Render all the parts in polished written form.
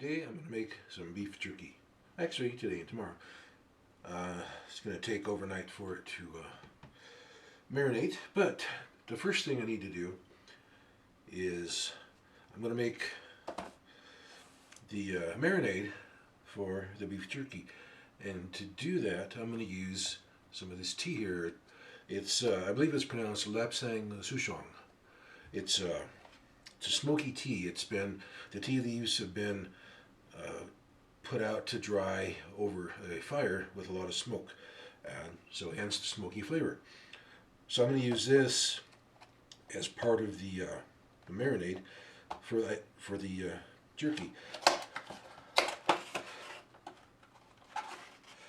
Today I'm going to make some beef jerky. Actually, today and tomorrow. It's going to take overnight for it to marinate, but the first thing I need to do is I'm going to make the marinade for the beef jerky. And to do that, I'm going to use some of this tea here. It's, I believe it's pronounced Lapsang Souchong. It's a smoky tea. The tea leaves have been put out to dry over a fire with a lot of smoke, and so hence the smoky flavor. So I'm going to use this as part of the marinade for the jerky.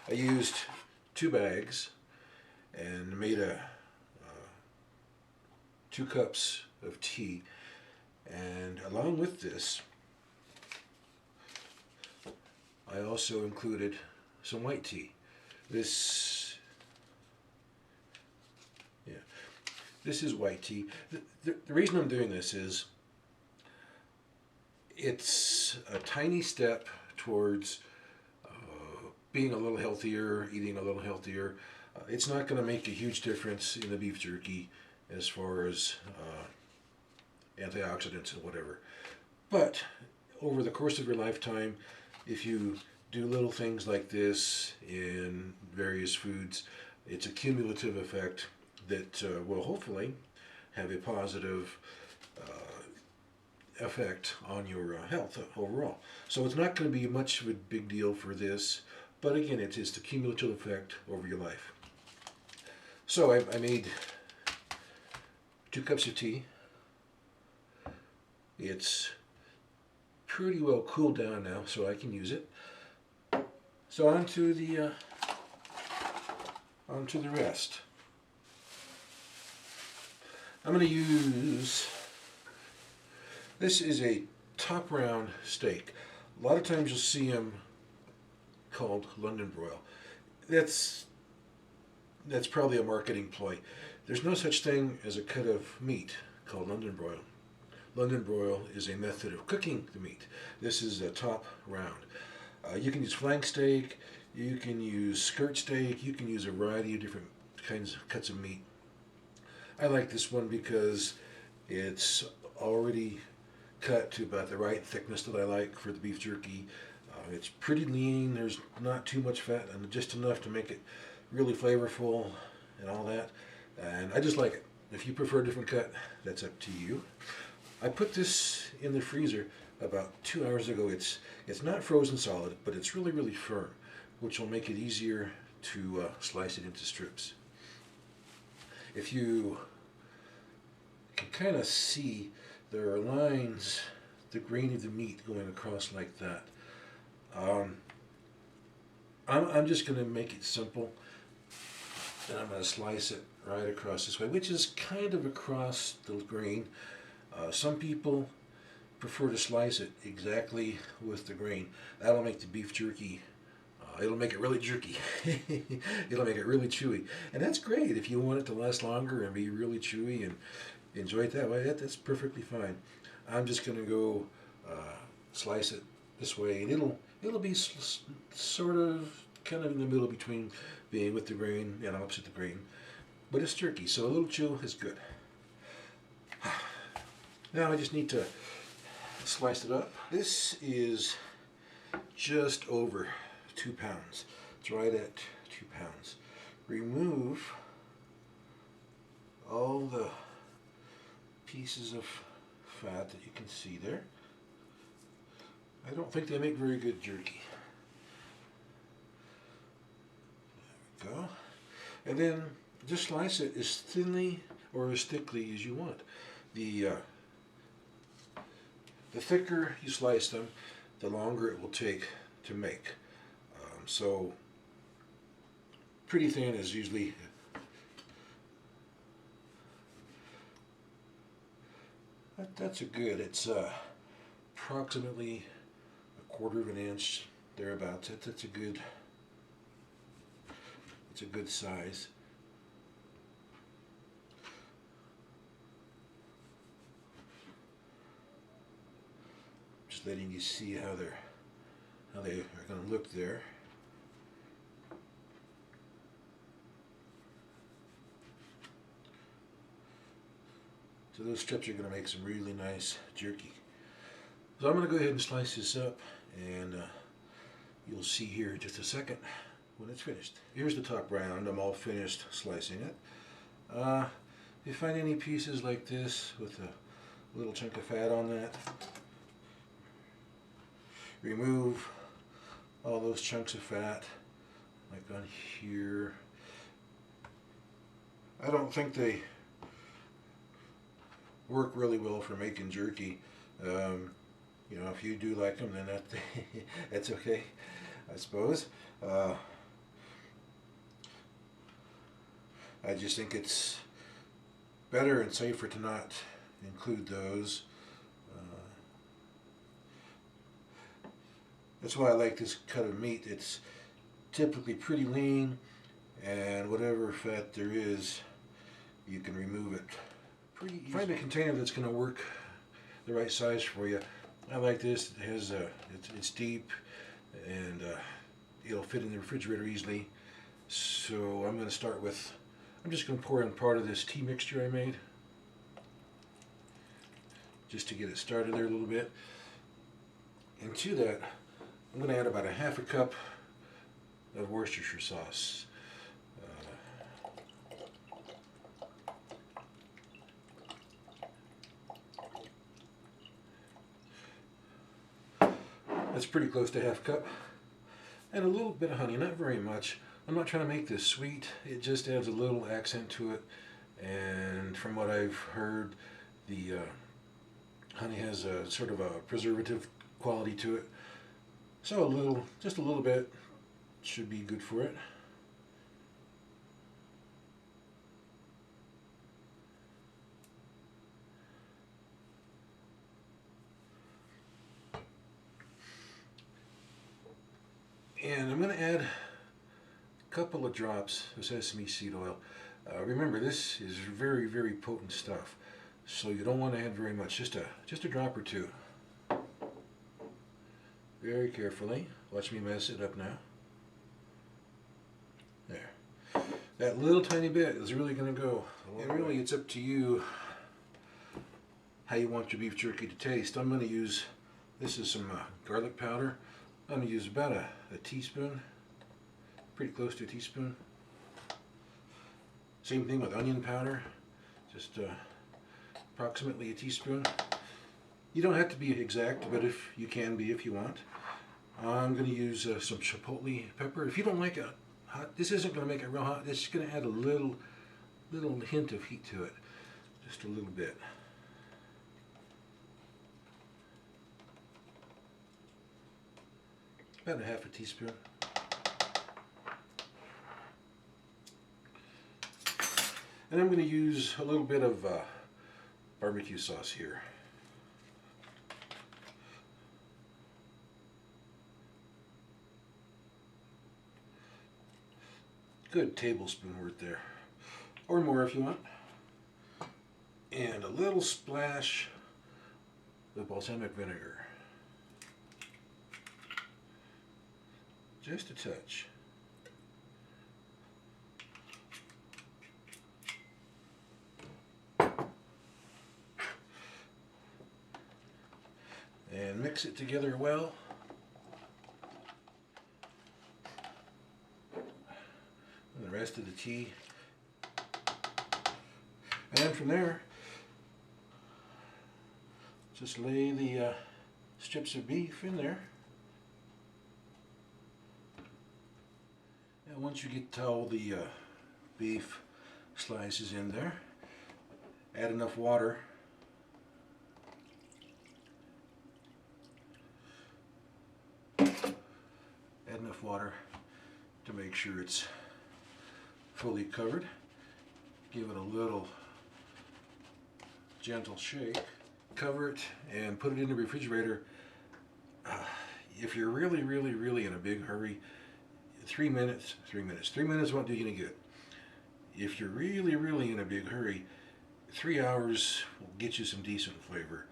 I used 2 bags and made 2 cups of tea, and along with this I also included some white tea. This is white tea. The reason I'm doing this is it's a tiny step towards being a little healthier, eating a little healthier. It's not going to make a huge difference in the beef jerky as far as antioxidants and whatever. But over the course of your lifetime, if you do little things like this in various foods, it's a cumulative effect that will hopefully have a positive effect on your health overall. So it's not going to be much of a big deal for this, but again, it's the cumulative effect over your life. So I made 2 cups of tea. It's pretty well cooled down now, so I can use it. So on to the rest. I'm going to use, this is a top round steak. A lot of times you'll see them called London broil. That's probably a marketing ploy. There's no such thing as a cut of meat called London broil. London broil is a method of cooking the meat. This is a top round. You can use flank steak, you can use skirt steak, you can use a variety of different kinds of cuts of meat. I like this one because it's already cut to about the right thickness that I like for the beef jerky. It's pretty lean, there's not too much fat, and just enough to make it really flavorful and all that. And I just like it. If you prefer a different cut, that's up to you. I put this in the freezer about 2 hours ago. It's not frozen solid, but it's really, really firm, which will make it easier to slice it into strips. If you can kind of see, there are lines, the grain of the meat going across like that. I'm just going to make it simple, and I'm going to slice it right across this way, which is kind of across the grain. Some people prefer to slice it exactly with the grain. That'll make the beef jerky, it'll make it really jerky. It'll make it really chewy. And that's great if you want it to last longer and be really chewy and enjoy it that way. That's perfectly fine. I'm just going to go slice it this way, and it'll be sort of kind of in the middle between being with the grain and opposite the grain. But it's jerky, so a little chew is good. Now I just need to slice it up. This is just over 2 pounds. It's right at 2 pounds. Remove all the pieces of fat that you can see there. I don't think they make very good jerky. There we go. And then just slice it as thinly or as thickly as you want. The thicker you slice them, the longer it will take to make. So pretty thin is usually that's a good. It's approximately 1/4 of an inch thereabouts. That's a good. It's a good size. Just letting you see how they're how they are going to look there. So those strips are going to make some really nice jerky. So I'm going to go ahead and slice this up, and you'll see here in just a second when it's finished. Here's the top round. I'm all finished slicing it. If you find any pieces like this with a little chunk of fat on that, remove all those chunks of fat, like on here. I don't think they work really well for making jerky. You know, if you do like them, then that's okay, I suppose. I just think it's better and safer to not include those. That's why I like this cut of meat. It's typically pretty lean, and whatever fat there is, you can remove it pretty easy. Find a container that's going to work the right size for you. I like this. It has it's deep, and it'll fit in the refrigerator easily. So I'm going to start with, I'm just going to pour in part of this tea mixture I made, just to get it started there a little bit. And to that, I'm going to add about a half a cup of Worcestershire sauce. That's pretty close to half a cup. And a little bit of honey, not very much. I'm not trying to make this sweet. It just adds a little accent to it. And from what I've heard, the honey has a sort of a preservative quality to it. So a little, just a little bit should be good for it. And I'm going to add a couple of drops of sesame seed oil. Remember, this is very, very potent stuff, so you don't want to add very much. Just a drop or two. Very carefully. Watch me mess it up now. There. That little tiny bit is really going to go. And really, it's up to you how you want your beef jerky to taste. I'm going to use, this is some garlic powder. I'm going to use about a teaspoon, pretty close to a teaspoon. Same thing with onion powder, just approximately a teaspoon. You don't have to be exact, but if you can be if you want. I'm going to use some chipotle pepper. If you don't like it hot, this isn't going to make it real hot. It's going to add a little hint of heat to it, just a little bit. About a half a teaspoon. And I'm going to use a little bit of barbecue sauce here. Good tablespoon worth there, or more if you want. And a little splash of balsamic vinegar. Just a touch. And mix it together well. And the rest of the tea. And then from there, just lay the strips of beef in there. And once you get all the beef slices in there, add enough water. Add enough water to make sure it's fully covered. Give it a little gentle shake. Cover it and put it in the refrigerator. If you're really in a big hurry, 3 minutes won't do you any good. If you're really in a big hurry, 3 hours will get you some decent flavor.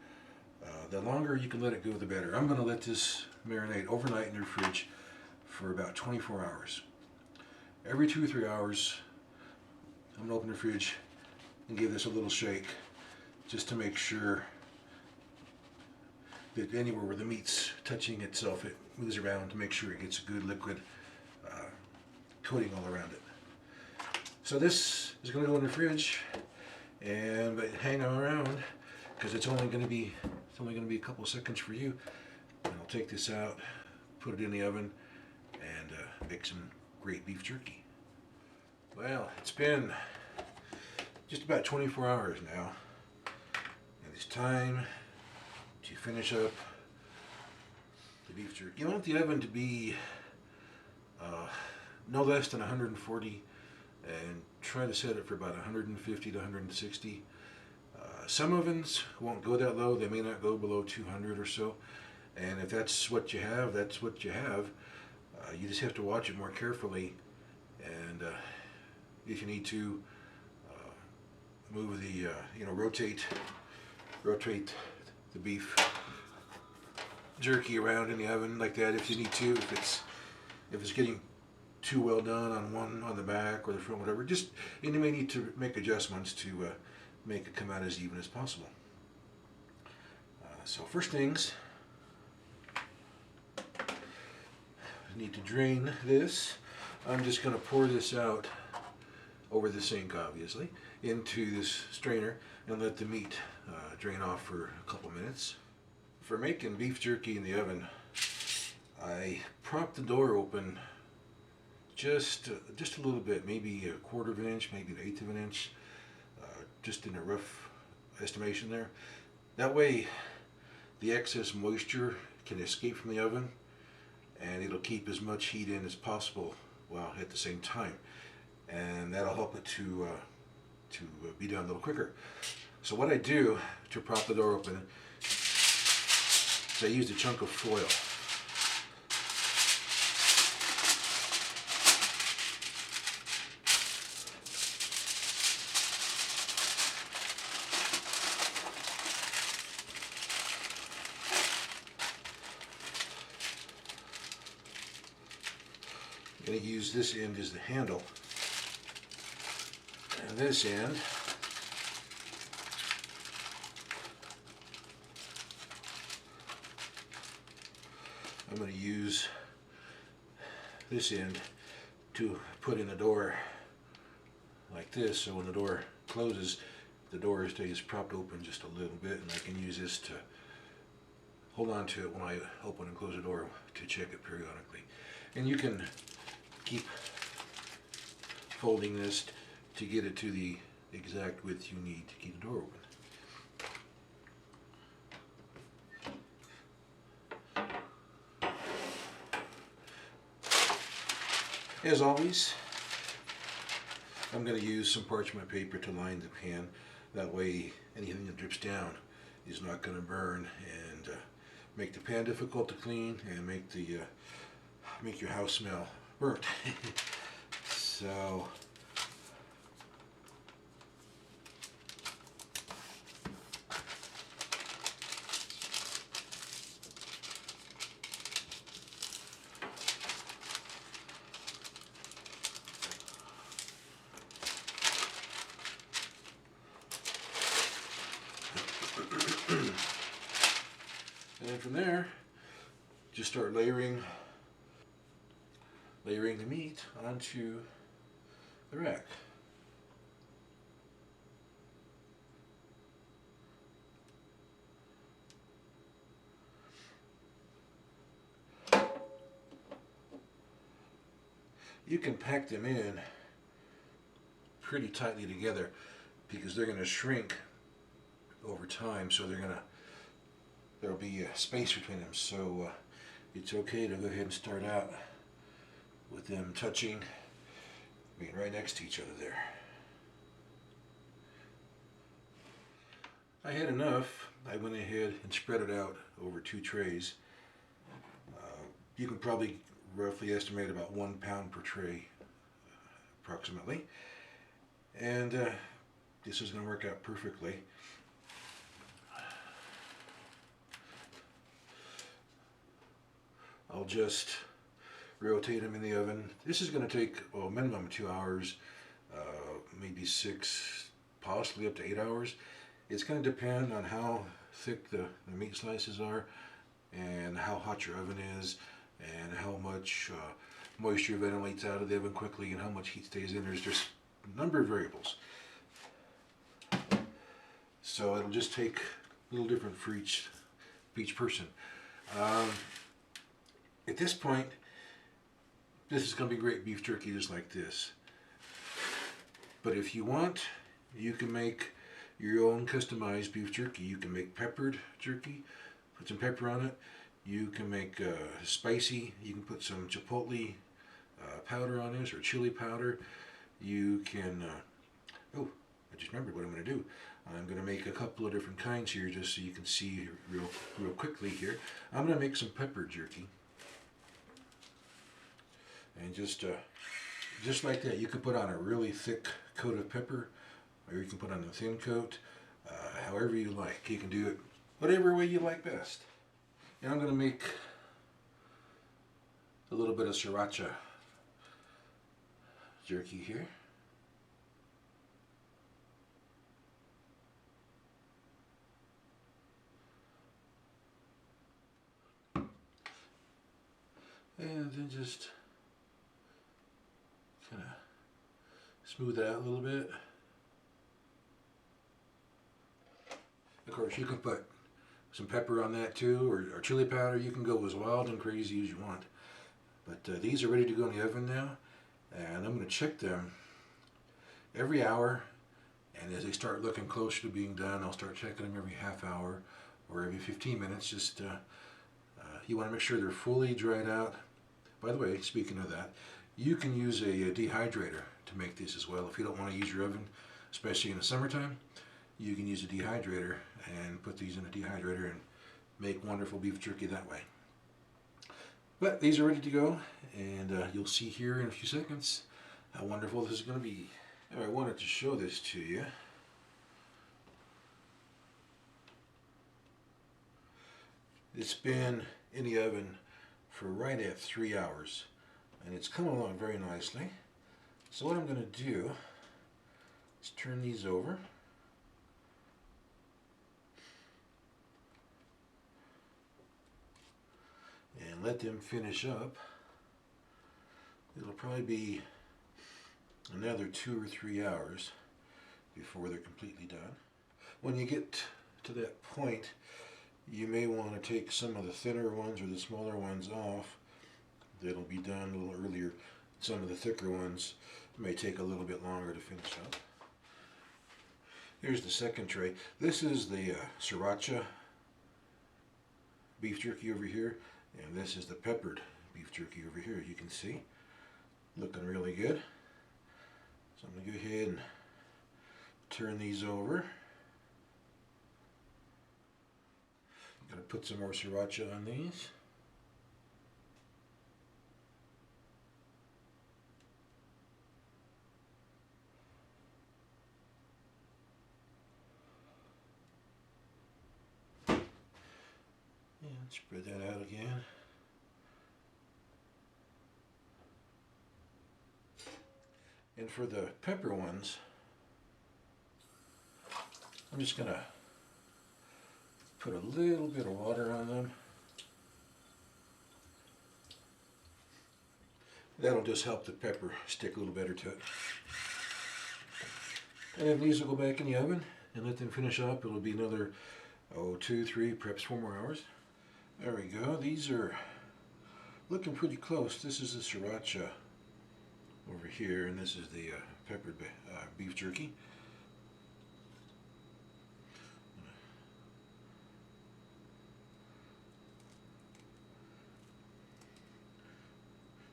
The longer you can let it go, the better. I'm going to let this marinate overnight in your fridge for about 24 hours. Every 2 or 3 hours, I'm going to open the fridge and give this a little shake just to make sure that anywhere where the meat's touching itself, it moves around to make sure it gets a good liquid coating all around it. So this is going to go in the fridge, and hang around because it's only going to be a couple of seconds for you. And I'll take this out, put it in the oven, and make some great beef jerky. Well, it's been just about 24 hours now, and it's time to finish up the beef jerky. You want the oven to be no less than 140, and try to set it for about 150 to 160. Some ovens won't go that low. They may not go below 200 or so, and if that's what you have, that's what you have. You just have to watch it more carefully, and if you need to move the rotate the beef jerky around in the oven like that if you need to. If it's getting too well done on the back or the front, whatever, and you may need to make adjustments to make it come out as even as possible. So first things, I need to drain this. I'm just going to pour this out over the sink, obviously, into this strainer and let the meat drain off for a couple minutes. For making beef jerky in the oven, I prop the door open just a little bit, maybe a quarter of an inch, maybe an eighth of an inch, just in a rough estimation there. That way the excess moisture can escape from the oven, and it'll keep as much heat in as possible while at the same time, and that'll help it to be done a little quicker. So what I do to prop the door open is I use a chunk of foil. I'm going to use this end as the handle, and this end I'm going to use this end to put in the door like this, so when the door closes, the door stays propped open just a little bit, and I can use this to hold on to it when I open and close the door to check it periodically. And you can keep folding this to get it to the exact width you need to keep the door open. As always, I'm going to use some parchment paper to line the pan. That way anything that drips down is not going to burn and make the pan difficult to clean and make your house smell burnt. So and then from there, just start layering the meat onto the rack. You can pack them in pretty tightly together because they're going to shrink over time, so there'll be a space between them, so it's okay to go ahead and start out with them touching, being right next to each other there. I had enough. I went ahead and spread it out over 2 trays. You can probably roughly estimate about 1 pound per tray, approximately, and this is going to work out perfectly. I'll just rotate them in the oven. This is going to take a minimum of 2 hours, maybe 6, possibly up to 8 hours. It's going to depend on how thick the meat slices are and how hot your oven is and how much moisture ventilates out of the oven quickly and how much heat stays in. There's a number of variables. So it'll just take a little different for each person. At this point, this is going to be great beef jerky just like this. But if you want, you can make your own customized beef jerky. You can make peppered jerky, put some pepper on it. You can make spicy. You can put some chipotle powder on this or chili powder. You can, oh, I just remembered what I'm going to do. I'm going to make a couple of different kinds here just so you can see real quickly here. I'm going to make some pepper jerky. And just like that, you can put on a really thick coat of pepper, or you can put on a thin coat, however you like. You can do it whatever way you like best. And I'm going to make a little bit of sriracha jerky here. And then just kind of smooth it out a little bit. Of course, you can put some pepper on that too, or chili powder. You can go as wild and crazy as you want. But these are ready to go in the oven now, and I'm going to check them every hour. And as they start looking closer to being done, I'll start checking them every half hour or every 15 minutes. Just you want to make sure they're fully dried out. By the way, speaking of that, you can use a dehydrator to make this as well. If you don't want to use your oven, especially in the summertime, you can use a dehydrator and put these in a dehydrator and make wonderful beef jerky that way. But these are ready to go, and you'll see here in a few seconds how wonderful this is going to be. Now, I wanted to show this to you. It's been in the oven for right at 3 hours, and it's coming along very nicely. So what I'm going to do is turn these over. And let them finish up. It'll probably be another 2 or 3 hours before they're completely done. When you get to that point, you may want to take some of the thinner ones or the smaller ones off. That'll be done a little earlier. Some of the thicker ones may take a little bit longer to finish up. Here's the second tray. This is the sriracha beef jerky over here, and this is the peppered beef jerky over here. You can see, looking really good. So I'm going to go ahead and turn these over. Got to put some more sriracha on these. And spread that out again. And for the pepper ones, I'm just going to put a little bit of water on them. That'll just help the pepper stick a little better to it. And these will go back in the oven and let them finish up. It'll be another 2, 3, perhaps 4 more hours. There we go. These are looking pretty close. This is the sriracha over here, and this is the peppered beef jerky.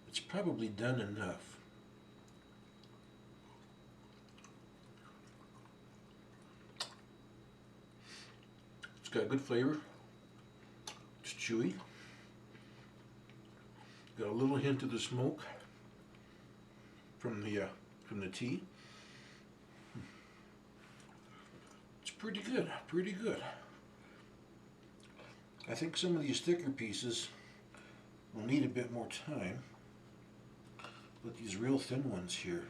It's probably done enough. It's got good flavor. It's chewy. Got a little hint of the smoke from the tea. It's pretty good, pretty good. I think some of these thicker pieces will need a bit more time. But these real thin ones here,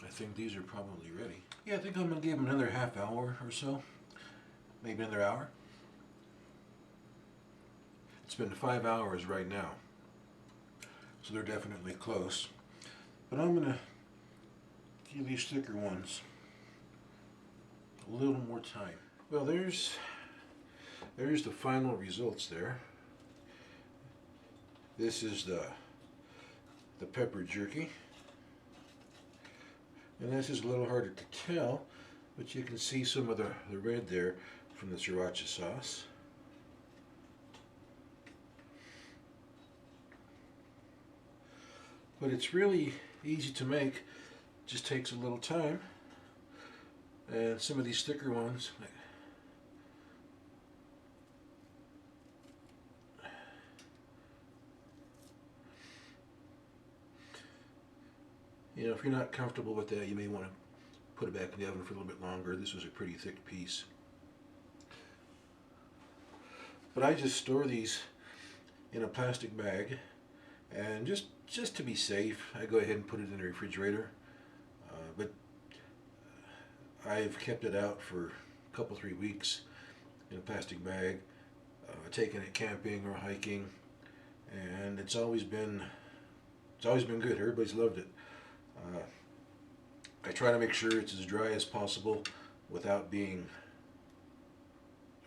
I think these are probably ready. Yeah, I think I'm going to give them another half hour or so. Maybe another hour. It's been 5 hours right now, so they're definitely close. But I'm going to give these thicker ones a little more time. Well, there's the final results there. This is the pepper jerky. And this is a little harder to tell, but you can see some of the red there from the sriracha sauce. But it's really easy to make, just takes a little time. And some of these thicker ones, you know, if you're not comfortable with that, you may want to put it back in the oven for a little bit longer. This was a pretty thick piece. But I just store these in a plastic bag, and just to be safe, I go ahead and put it in the refrigerator. But I've kept it out for a couple, 3 weeks in a plastic bag, taking it camping or hiking, and it's always been good. Everybody's loved it. I try to make sure it's as dry as possible without being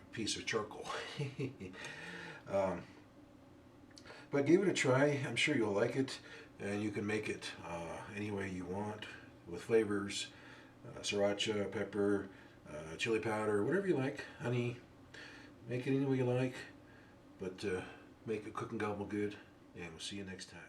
a piece of charcoal. But give it a try. I'm sure you'll like it, and you can make it any way you want with flavors, sriracha, pepper, chili powder, whatever you like, honey. Make it any way you like, but make it Cook and Gobble good, and we'll see you next time.